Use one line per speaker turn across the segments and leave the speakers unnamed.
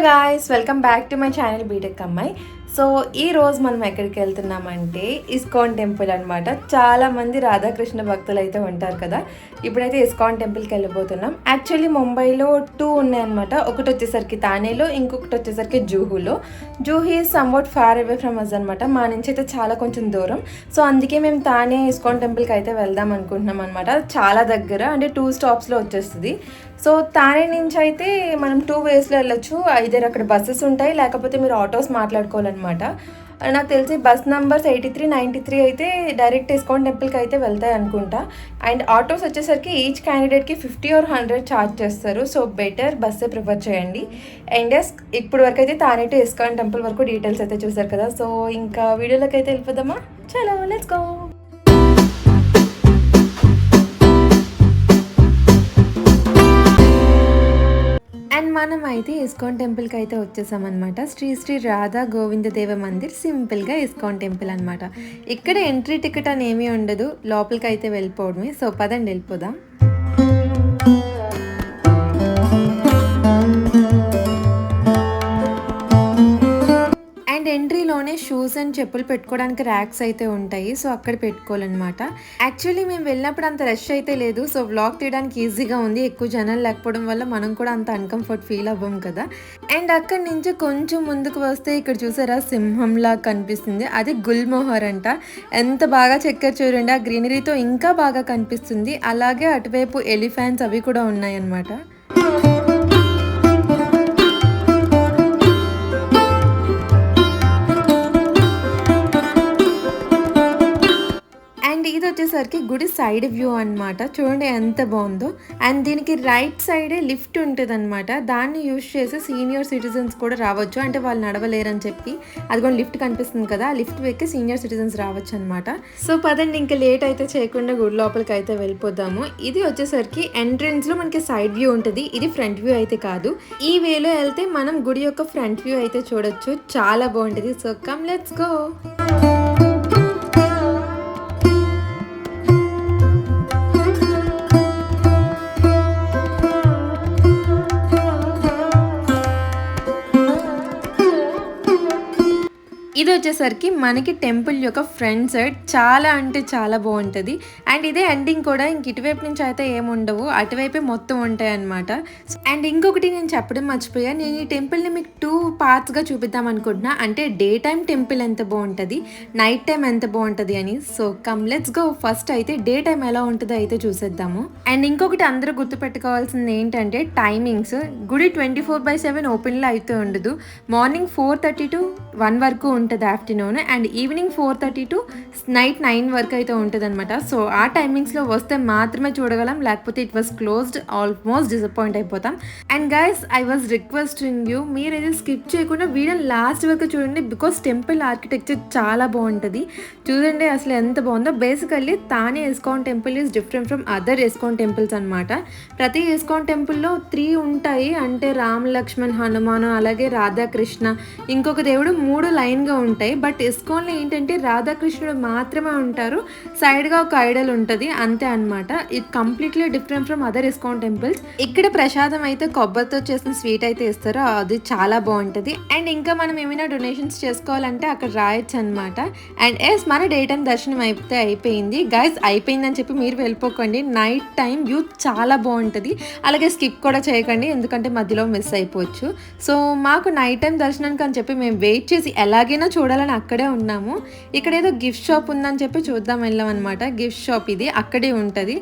Guys, welcome back to my channel B Tech అమ్మాయి. So ఈ రోజు మనం ఎక్కడికి వెళ్తున్నామంటే ఇస్కాన్ టెంపుల్ అనమాట. చాలామంది రాధాకృష్ణ భక్తులు అయితే ఉంటారు కదా. ఇప్పుడైతే ఇస్కాన్ టెంపుల్కి వెళ్ళిపోతున్నాం. యాక్చువల్లీ ముంబైలో 2 ఉన్నాయన్నమాట. ఒకటి వచ్చేసరికి థానేలో, ఇంకొకటి వచ్చేసరికి జూహులో. Juhu is somewhat far away from us అనమాట. మా నుంచి అయితే చాలా కొంచెం దూరం. సో అందుకే మేము థానే ఇస్కాన్ టెంపుల్కి అయితే వెళ్దాం అనుకుంటున్నాం అనమాట. చాలా దగ్గర, అంటే 2 స్టాప్స్లో వచ్చేస్తుంది. సో థానే నుంచి అయితే మనం 2 వేస్లో వెళ్ళొచ్చు. ఐదర్ అక్కడ బస్సెస్ ఉంటాయి, లేకపోతే మీరు ఆటోస్ మాట్లాడుకోవాలన్నమాట. నాకు తెలిసి బస్ నెంబర్స్ 83, 93 అయితే డైరెక్ట్ ఇస్కాన్ టెంపుల్కి అయితే వెళ్తాయి అనుకుంటా. అండ్ ఆటోస్ వచ్చేసరికి ఈచ్ క్యాండిడేట్కి 50 or 100 ఛార్జ్ చేస్తారు. సో బెటర్ బస్సే ప్రిఫర్ చేయండి. అండ్ ఇప్పుడు వరకు అయితే థానే టు ఇస్కాన్ టెంపుల్ వరకు డీటెయిల్స్ అయితే చూసారు కదా. సో ఇంకా వీడియోలోకి అయితే వెళ్ళిపోదామా? చలో లెట్స్ గో. అండ్ మనం అయితే ఇస్కాన్ టెంపుల్కి అయితే వచ్చేసామన్నమాట. శ్రీ శ్రీ రాధా గోవిందదేవ మందిర్, సింపుల్గా ఇస్కాన్ టెంపుల్ అనమాట. ఇక్కడ ఎంట్రీ టికెట్ అని ఏమీ ఉండదు, లోపలికి అయితే వెళ్ళిపోవడమే. సో పదండి వెళ్ళిపోదాం. అండ్ ఎంట్రీలోనే షూస్ అండ్ చెప్పులు పెట్టుకోవడానికి ర్యాక్స్ అయితే ఉంటాయి. సో అక్కడ పెట్టుకోవాలన్నమాట. యాక్చువల్లీ మేము వెళ్ళినప్పుడు అంత రష్ అయితే లేదు. సో వ్లాగ్ తీయడానికి ఈజీగా ఉంది. ఎక్కువ జనాలు లేకపోవడం వల్ల మనం కూడా అంత అన్కంఫర్ట్ ఫీల్ అవ్వం కదా. అండ్ అక్కడి నుంచి కొంచెం ముందుకు వస్తే ఇక్కడ చూసారా, సింహంలా కనిపిస్తుంది. అది గుల్మోహర్ అంట. ఎంత బాగా చెక్కారు చూడండి. ఆ గ్రీనరీతో ఇంకా బాగా కనిపిస్తుంది. అలాగే అటువైపు ఎలిఫెంట్స్ అవి కూడా ఉన్నాయన్నమాట. అండ్ ఇది వచ్చేసరికి గుడి సైడ్ వ్యూ అనమాట. చూడండి ఎంత బాగుందో. అండ్ దీనికి రైట్ సైడే లిఫ్ట్ ఉంటుంది అనమాట. దాన్ని యూజ్ చేసి సీనియర్ సిటిజన్స్ కూడా రావచ్చు. అంటే వాళ్ళు నడవలేరని చెప్పి అది కూడా లిఫ్ట్ కనిపిస్తుంది కదా, ఆ లిఫ్ట్ ఎక్కి సీనియర్ సిటిజన్స్ రావచ్చు అనమాట. సో పదండి, ఇంకా లేట్ అయితే చేయకుండా గుడి లోపలికి అయితే వెళ్ళిపోదాము. ఇది వచ్చేసరికి ఎంట్రన్స్ లో మనకి సైడ్ వ్యూ ఉంటుంది. ఇది ఫ్రంట్ వ్యూ అయితే కాదు. ఈ వేలో వెళ్తే మనం గుడి యొక్క ఫ్రంట్ వ్యూ అయితే చూడొచ్చు. చాలా బాగుంటుంది. So come let's go. ఇది వచ్చేసరికి మనకి టెంపుల్ యొక్క ఫ్రంట్ సైడ్ చాలా అంటే చాలా బాగుంటుంది. అండ్ ఇదే ఎండింగ్ కూడా. ఇంక ఇటువైపు నుంచి అయితే ఏముండవు, అటువైపే మొత్తం ఉంటాయి అనమాట. అండ్ ఇంకొకటి నేను చెప్పడం మర్చిపోయా, నేను ఈ టెంపుల్ని మీకు 2 పార్ట్స్గా చూపిద్దాం అనుకుంటున్నా. అంటే డే టైం టెంపుల్ ఎంత బాగుంటుంది, నైట్ టైం ఎంత బాగుంటుంది అని. So come let's go. First అయితే డే టైం ఎలా ఉంటుందో అయితే చూసేద్దాము. అండ్ ఇంకొకటి అందరూ గుర్తుపెట్టుకోవాల్సింది ఏంటంటే టైమింగ్స్. గుడి 24/7 ఓపెన్లో అయితే ఉండదు. మార్నింగ్ 4:30 to 1 వరకు ఉంటుంది afternoon. And evening 4:30 to night 9 వరకు అయితే ఉంటుంది అనమాట. సో ఆ టైమింగ్స్లో వస్తే మాత్రమే చూడగలం, లేకపోతే it was closed. Almost disappoint అయిపోతాం. And guys, I was requesting you, మీరు ఇది స్కిప్ చేయకుండా వీడియో లాస్ట్ వరకు చూడండి. బికాస్ టెంపుల్ ఆర్కిటెక్చర్ చాలా బాగుంటుంది. చూడండి అసలు ఎంత బాగుందో. బేసికల్లీ తానే ISKCON temple is different from other ISKCON temples అనమాట. ప్రతి ఇస్కాన్ టెంపుల్లో 3 ఉంటాయి. అంటే రామ్, లక్ష్మణ్, హనుమాను, అలాగే రాధాకృష్ణ, ఇంకొక దేవుడు 3 లైన్గా ఉంటాయి. బట్ ఇస్కాన్లో ఏంటంటే రాధాకృష్ణుడు మాత్రమే ఉంటారు. సైడ్గా ఒక ఐడల్ ఉంటుంది, అంతే అనమాట. ఇది completely different from other ISKCON temples. ఇక్కడ ప్రసాదం అయితే కొబ్బరితో చేసిన స్వీట్ అయితే ఇస్తారు, అది చాలా బాగుంటుంది. అండ్ ఇంకా మనం ఏమైనా డొనేషన్స్ చేసుకోవాలంటే అక్కడ రాయొచ్చు అనమాట. అండ్ మన డే టైం దర్శనం అయితే అయిపోయింది. గైస్, అయిపోయిందని చెప్పి మీరు వెళ్ళిపోకండి. నైట్ టైం వ్యూ చాలా బాగుంటుంది. అలాగే స్కిప్ కూడా చేయకండి, ఎందుకంటే మధ్యలో మిస్ అయిపోవచ్చు. సో మాకు నైట్ టైం దర్శనానికి అని చెప్పి మేము వెయిట్ చేసి ఎలాగైనా చూడాలని అక్కడే ఉన్నాము. ఇక్కడ ఏదో గిఫ్ట్ షాప్ ఉందని చెప్పి చూద్దాం వెళ్ళాం అనమాట. గిఫ్ట్ షాప్ ఇది అక్కడే ఉంటుంది.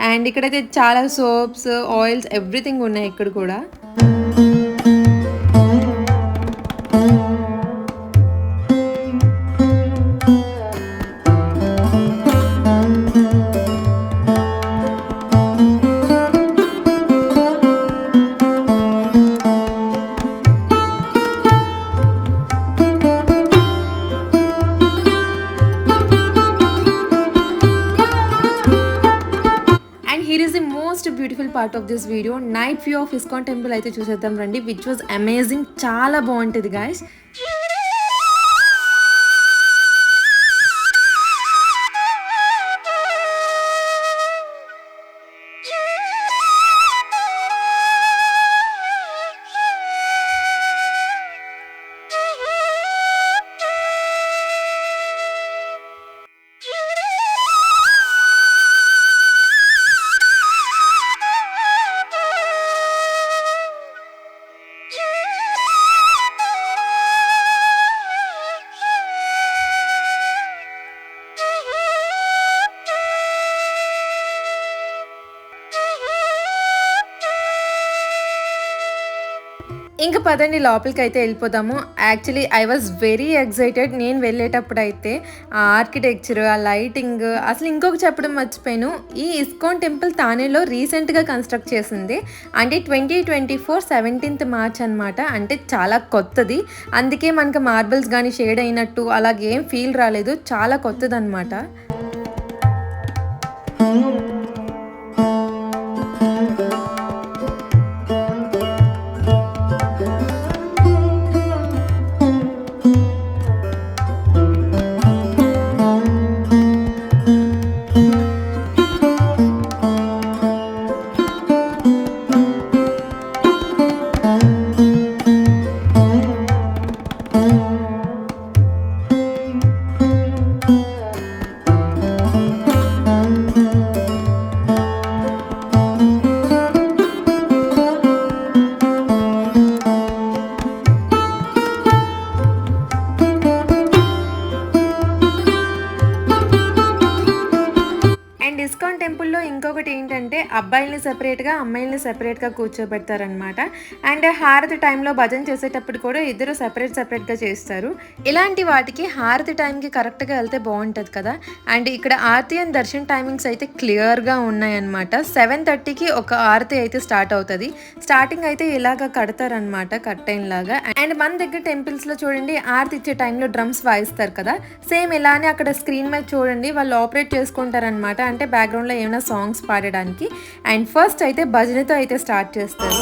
అండ్ ఇక్కడైతే చాలా సోప్స్, ఆయిల్స్, ఎవ్రీథింగ్ ఉన్నాయి ఇక్కడ కూడా. Beautiful part of this video, night view of ISKCON temple అయితే చూసేద్దాం రండి. Which was amazing. చాలా బాగుంటుంది గాయస్. ఇంక పదండి లోపలికైతే వెళ్ళిపోదాము. Actually I was very excited. నేను వెళ్ళేటప్పుడు అయితే ఆ ఆర్కిటెక్చర్, ఆ లైటింగ్, అసలు ఇంకొక చెప్పడం మర్చిపోయాను. ఈ ఇస్కాన్ టెంపుల్ తానేలో రీసెంట్గా కన్స్ట్రక్ట్ చేసింది. అంటే 2024 17th మార్చ్ అనమాట. అంటే చాలా కొత్తది. అందుకే మనకు మార్బుల్స్ కానీ షేడ్ అయినట్టు అలాగేం ఫీల్ రాలేదు. చాలా కొత్తదనమాట. ఇస్కాన్ టెంపుల్లో ఇంకొకటి ఏంటంటే అబ్బాయిల్ని సెపరేట్గా అమ్మాయిల్ని సెపరేట్గా కూర్చోబెడతారనమాట. అండ్ హారతి టైంలో భజన చేసేటప్పుడు కూడా ఇద్దరు సెపరేట్గా చేస్తారు. ఇలాంటి వాటికి హారతి టైంకి కరెక్ట్గా వెళ్తే బాగుంటుంది కదా. అండ్ ఇక్కడ ఆరతి అండ్ దర్శన్ టైమింగ్స్ అయితే క్లియర్గా ఉన్నాయన్నమాట. 7:30కి ఒక ఆరతి అయితే స్టార్ట్ అవుతుంది. స్టార్టింగ్ అయితే ఇలాగ కడతారనమాట, కట్టైన్ లాగా. అండ్ మన దగ్గర టెంపుల్స్లో చూడండి ఆరతి ఇచ్చే టైంలో డ్రమ్స్ వాయిస్తారు కదా, సేమ్ ఇలానే అక్కడ స్క్రీన్ మీద చూడండి వాళ్ళు ఆపరేట్ చేసుకుంటారనమాట. అంటే బ్యాక్గ్రౌండ్లో ఏమైనా సాంగ్స్ పాడడానికి. అండ్ ఫస్ట్ అయితే భజనతో అయితే స్టార్ట్ చేస్తారు.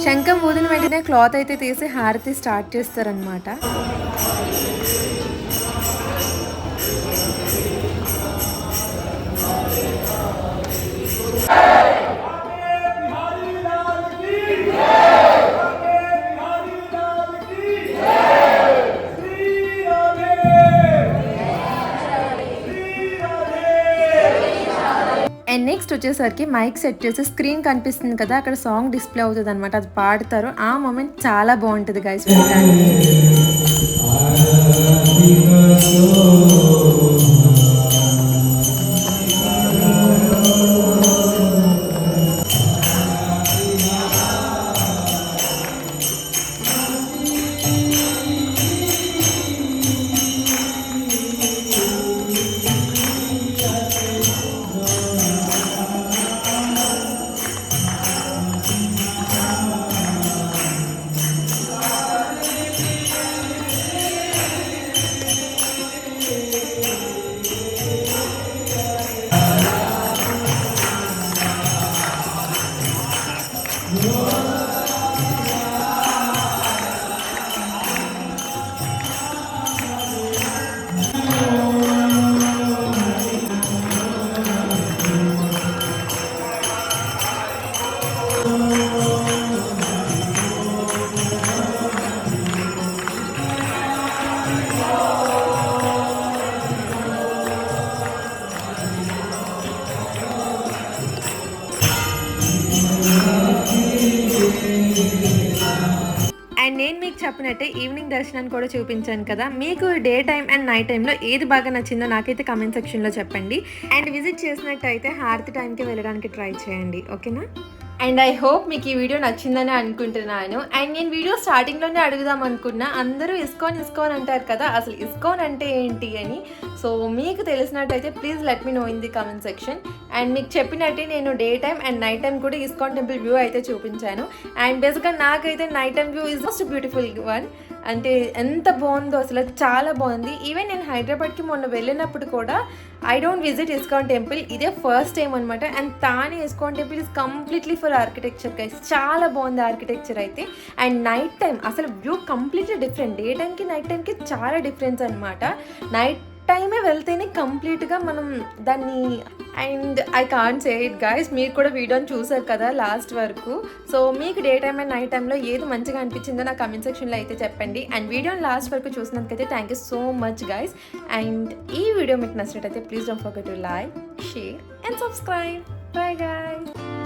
శంఖం ఊదిన వెంటనే క్లాత్ అయితే తీసి హారతి స్టార్ట్ చేస్తారనమాట. అండ్ నెక్స్ట్ వచ్చేసరికి మైక్ సెట్ చేసి స్క్రీన్ కనిపిస్తుంది కదా, అక్కడ సాంగ్ డిస్ప్లే అవుతుంది అనమాట. అది పాడతారు. ఆ మూమెంట్ చాలా బాగుంటుంది గైస్ వినడానికి. అండ్ నేను మీకు చెప్పినట్టే ఈవినింగ్ దర్శనాన్ని కూడా చూపించాను కదా. మీకు డే టైం అండ్ నైట్ టైంలో ఏది బాగా నచ్చిందో నాకైతే కమెంట్ సెక్షన్లో చెప్పండి. అండ్ విజిట్ చేసినట్టయితే హారతి టైంకి వెళ్ళడానికి ట్రై చేయండి, ఓకేనా. అండ్ ఐ హోప్ మీకు ఈ వీడియో నచ్చిందని అనుకుంటున్నాను. అండ్ నేను వీడియో స్టార్టింగ్లోనే అడుగుదాం అనుకున్నా, అందరూ ఇస్కాన్ అంటారు కదా, అసలు ఇస్కాన్ అంటే ఏంటి అని. సో మీకు తెలిసినట్టయితే please let me know in the comment section. And మీకు చెప్పినట్టే నేను day time and night time కూడా ఇస్కాన్ టెంపుల్ వ్యూ అయితే చూపించాను. అండ్ బేసిక్గా నాకైతే night time view is most beautiful one. అంటే ఎంత బాగుందో అసలు, చాలా బాగుంది. ఈవెన్ నేను హైదరాబాద్కి మొన్న వెళ్ళినప్పుడు కూడా I don't visit ISKCON temple, ఇదే ఫస్ట్ టైం అనమాట. అండ్ తానే ISKCON temple is completely for architecture guys, చాలా బాగుంది ఆర్కిటెక్చర్ అయితే. అండ్ నైట్ టైం అసలు వ్యూ కంప్లీట్లీ డిఫరెంట్. డే టైంకి నైట్ టైంకి చాలా డిఫరెన్స్ అనమాట. నైట్ టైమే వెళ్తేనే కంప్లీట్గా మనం దాన్ని. And I can't say it guys, మీరు కూడా వీడియోని చూసారు కదా లాస్ట్ వరకు. సో మీకు డే టైమ్ అండ్ నైట్ టైంలో ఏది మంచిగా అనిపించిందో నా కమెంట్ సెక్షన్లో అయితే చెప్పండి. అండ్ వీడియోని లాస్ట్ వరకు చూసినందుకైతే thank you so much guys. And ఈ వీడియో మీకు నచ్చినట్టయితే please don't forget to like, share and subscribe. Bye guys.